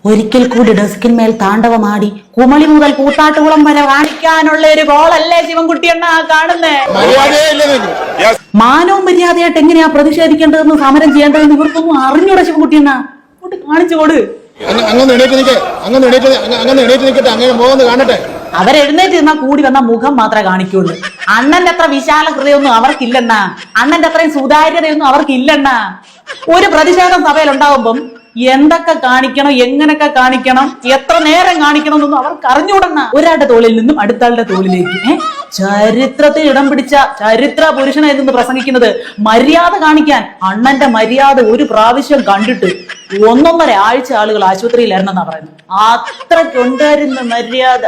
ഒരിക്കൽ കൂടി ഡെസ്കിന്മേൽ താണ്ഡവമാടി കുമളി മുതൽ കൂത്താട്ടുകുളം വരെ കാണിക്കാനുള്ള ഒരു ഗോളല്ലേ ശിവൻകുട്ടി എണ്ണ കാണുന്നേ. മാനവും മര്യാദയായിട്ട് എങ്ങനെയാ പ്രതിഷേധിക്കേണ്ടതെന്ന് സമരം ചെയ്യേണ്ടതെന്ന് ഇവർക്കൊന്നും അറിഞ്ഞൂടെ ശിവൻകുട്ടി എണ്ണ. കാണിച്ചു കൊടു. അവരെഴുന്നേറ്റ് നിന്നാ കൂടി വന്ന മുഖം മാത്രമേ കാണിക്കുള്ളൂ. അണ്ണന്റെ അത്ര വിശാല ഹൃദയമൊന്നും അവർക്കില്ലെണ്ണ. അണ്ണന്റെ അത്രയും സുതാര്യതയൊന്നും അവർക്കില്ലെണ്ണ. ഒരു പ്രതിഷേധം സഭയിൽ ഉണ്ടാവുമ്പം എന്തൊക്കെ കാണിക്കണം, എങ്ങനെയൊക്കെ കാണിക്കണം, എത്ര നേരം കാണിക്കണം എന്നൊന്നും അവർക്ക് അറിഞ്ഞുകൂടണ. ഒരാളുടെ തോളിൽ നിന്നും അടുത്താളുടെ തോളിലേക്ക് ചരിത്രത്തിൽ ഇടം പിടിച്ച ചരിത്ര പുരുഷനായി നിന്ന് പ്രസംഗിക്കുന്നത് മര്യാദ കാണിക്കാൻ. അണ്ണന്റെ മര്യാദ ഒരു പ്രാവശ്യം കണ്ടിട്ട് 1.5 ആഴ്ച ആളുകൾ ആശുപത്രിയിലായിരുന്നെന്നാ പറയുന്നത്. അത്രയ്ക്കുണ്ടായിരുന്ന മര്യാദ.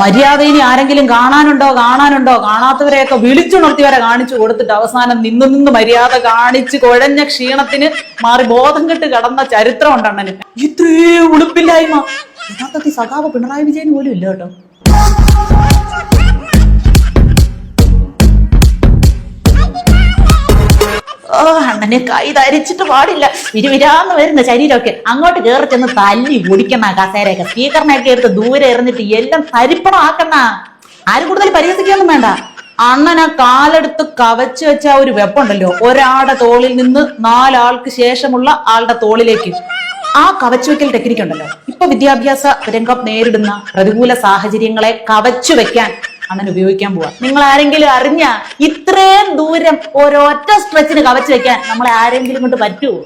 മര്യാദ ഇനി ആരെങ്കിലും കാണാനുണ്ടോ, കാണാത്തവരെയൊക്കെ വിളിച്ചുണർത്തിവരെ കാണിച്ചു കൊടുത്തിട്ട് അവസാനം നിന്ന് മര്യാദ കാണിച്ച് കുഴഞ്ഞ ക്ഷീണത്തിന് മാറി ബോധം കെട്ട് കടന്ന ചരിത്രം ഉണ്ട് അണ്ണന്. ഇത്രേ ഉളുപ്പില്ലായ്മ യഥാർത്ഥത്തിൽ സഖാവ് പിണറായി വിജയൻ പോലും ഇല്ല കേട്ടോ. അണ്ണനെ കൈ ധരിച്ചിട്ട് പാടില്ല. വിരുവിരാന്ന് വരുന്ന ശരീരമൊക്കെ അങ്ങോട്ട് കയറി ചെന്ന് തല്ലി ഓടിക്കണ. കസേരയൊക്കെ സ്പീക്കറിനൊക്കെ എടുത്ത് ദൂരെ എറിഞ്ഞിട്ട് എല്ലാം തരിപ്പണം ആക്കണ. ആരും കൂടുതൽ പരിഹസിക്കൊന്നും വേണ്ട. അണ്ണനെ കാലെടുത്ത് കവച്ചു വെച്ച ഒരു വെപ്പുണ്ടല്ലോ, ഒരാളുടെ തോളിൽ നിന്ന് 4 ആൾക്ക് ശേഷമുള്ള ആളുടെ തോളിലേക്ക്. ആ കവച്ചു വെക്കൽ ടെക്നിക്ക് ഉണ്ടല്ലോ, ഇപ്പൊ വിദ്യാഭ്യാസ രംഗം നേരിടുന്ന പ്രതികൂല സാഹചര്യങ്ങളെ കവച്ചു വെക്കാൻ അണ്ണൻ ഉപയോഗിക്കാൻ പോവാ. നിങ്ങൾ ആരെങ്കിലും അറിഞ്ഞ ഇത്രയും ദൂരം ഒരൊറ്റ സ്ട്രെച്ചിന് കവച്ചു വെക്കാൻ നമ്മളെ ആരെങ്കിലും കൊണ്ട് പറ്റുമോ?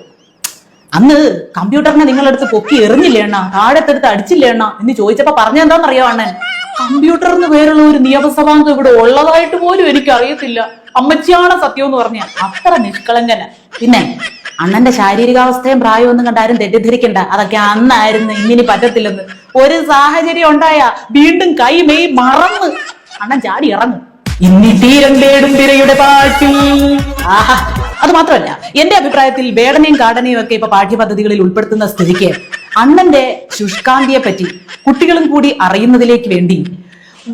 അന്ന് കമ്പ്യൂട്ടറിനെ നിങ്ങളെടുത്ത് പൊക്കി എറിഞ്ഞില്ലേ എണ്ണ, താഴത്തെടുത്ത് അടിച്ചില്ലേ എണ്ണ എന്ന് ചോദിച്ചപ്പോ പറഞ്ഞെന്താന്നറിയോ അണ്ണൻ? കമ്പ്യൂട്ടറിന് പേരുള്ള ഒരു നിയമസഭാംഗം ഇവിടെ ഉള്ളതായിട്ട് പോലും എനിക്ക് അറിയത്തില്ല, അമ്മച്ചിയാണ് സത്യം എന്ന് പറഞ്ഞ. അത്ര നിഷ്കളങ്കന. പിന്നെ അണ്ണന്റെ ശാരീരികാവസ്ഥയും പ്രായമൊന്നും കണ്ടാരും തെറ്റിദ്ധരിക്കണ്ട. അതൊക്കെ അന്നായിരുന്നു, ഇന്നിനി പറ്റത്തില്ലെന്ന്. ഒരു സാഹചര്യം ഉണ്ടായ വീണ്ടും കൈ മെയ് മറന്ന് അണ്ണൻ ചാടി ഇറങ്ങും. ഇന്നി തീരം തേടും തിരയുടെ പാട്ടിൽ. ആഹാ, അത് മാത്രമല്ല, എന്റെ അഭിപ്രായത്തിൽ വേടനയും കാടനയും ഒക്കെ ഇപ്പൊ പാഠ്യപദ്ധതികളിൽ ഉൾപ്പെടുത്തുന്ന സ്ഥിതിക്ക് അണ്ണന്റെ ശുഷ്കാന്തിയെ പറ്റി കുട്ടികളും കൂടി അറിയുന്നതിലേക്ക് വേണ്ടി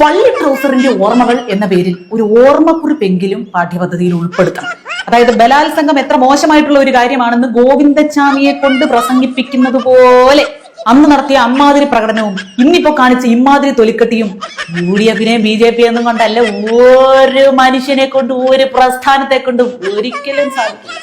വള്ളി ട്രൗസറിന്റെ ഓർമ്മകൾ എന്ന പേരിൽ ഒരു ഓർമ്മക്കുറിപ്പെങ്കിലും പാഠ്യപദ്ധതിയിൽ ഉൾപ്പെടുത്തണം. അതായത് ബലാത്സംഗം എത്ര മോശമായിട്ടുള്ള ഒരു കാര്യമാണെന്ന് ഗോവിന്ദച്ചാമിയെ കൊണ്ട് പ്രസംഗിപ്പിക്കുന്നത് പോലെ അന്ന് നടത്തിയ അമ്മാതിരി പ്രകടനവും ഇന്നിപ്പോ കാണിച്ച ഇമ്മാതിരി തൊലിക്കെട്ടിയും UDF-നെ BJP എന്നും കൊണ്ടല്ല, ഒരു മനുഷ്യനെ കൊണ്ട് ഒരു പ്രസ്ഥാനത്തെ കൊണ്ടും ഒരിക്കലും സാധിക്കില്ല.